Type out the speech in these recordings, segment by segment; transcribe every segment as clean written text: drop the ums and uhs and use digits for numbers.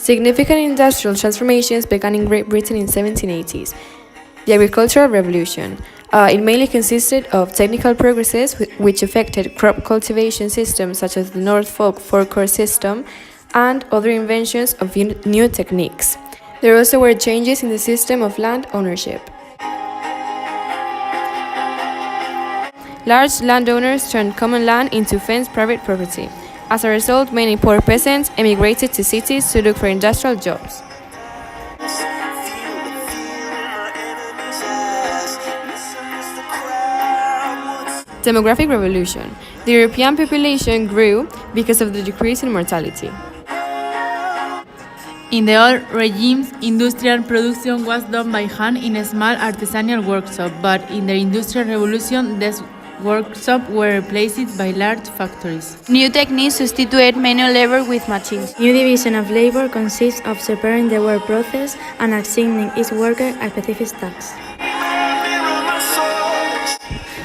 Significant industrial transformations began in Great Britain in 1780s. The Agricultural Revolution. It mainly consisted of technical progresses which affected crop cultivation systems such as the Norfolk four-core system and other inventions of new techniques. There also were changes in the system of land ownership. Large landowners turned common land into fenced private property. As a result, many poor peasants emigrated to cities to look for industrial jobs. Demographic revolution. The European population grew because of the decrease in mortality. In the old regimes, industrial production was done by hand in a small artisanal workshop, but in the Industrial Revolution, these workshops were replaced by large factories. New techniques substitute manual labor with machines. New division of labor consists of separating the work process and assigning each worker a specific task.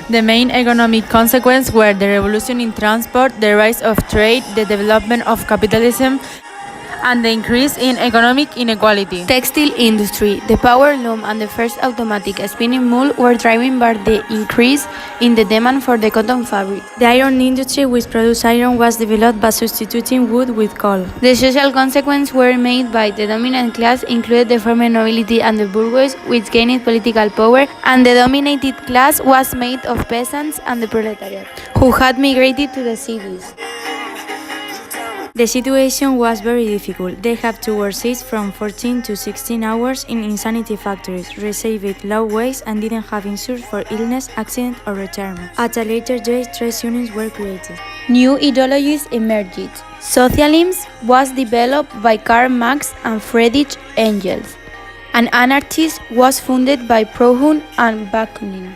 The main economic consequences were the revolution in transport, the rise of trade, the development of capitalism, and the increase in economic inequality. Textile industry. The power loom and the first automatic spinning mill were driven by the increase in the demand for the cotton fabric. The iron industry, which produced iron, was developed by substituting wood with coal. The social consequences were made by the dominant class, included the former nobility and the bourgeoisie, which gained political power, and the dominated class was made of peasants and the proletariat, who had migrated to the cities. The situation was very difficult. They had to work shifts from 14 to 16 hours in insanity factories, received low wages, and didn't have insurance for illness, accident, or retirement. At a later date, trade unions were created. New ideologies emerged. Socialism was developed by Karl Marx and Friedrich Engels, and anarchism was founded by Proudhon and Bakunin.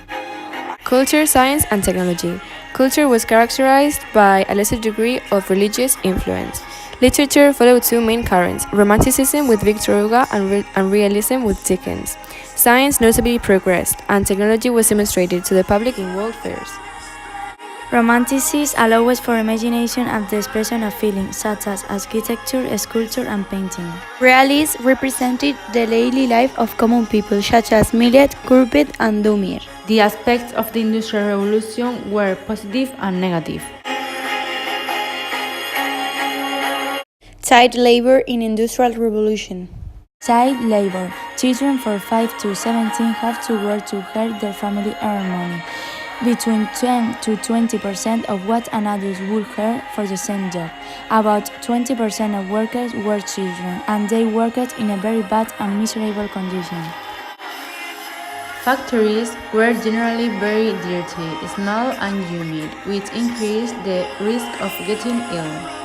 Culture, science, and technology. Culture was characterized by a lesser degree of religious influence. Literature followed two main currents, Romanticism with Victor Hugo and Realism with Dickens. Science notably progressed, and technology was demonstrated to the public in world fairs. Romanticism allowed for imagination and the expression of feelings, such as architecture, sculpture, and painting. Realism represented the daily life of common people, such as Millet, Courbet, and Daumier. The aspects of the Industrial Revolution were positive and negative. Child labor in Industrial Revolution. Child labor. Children from 5 to 17 have to work to help their family earn money. Between 10 to 20% of what an adult would earn for the same job. About 20% of workers were children, and they worked in a very bad and miserable condition. Factories were generally very dirty, small and humid, which increased the risk of getting ill.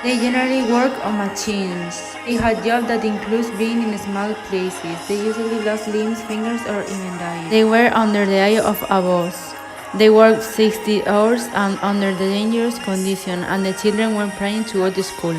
They generally worked on machines. They had jobs that includes being in small places. They usually lost limbs, fingers, or even died. They were under the eye of a boss. They worked 60 hours and under the dangerous condition, and the children were planning to go to school.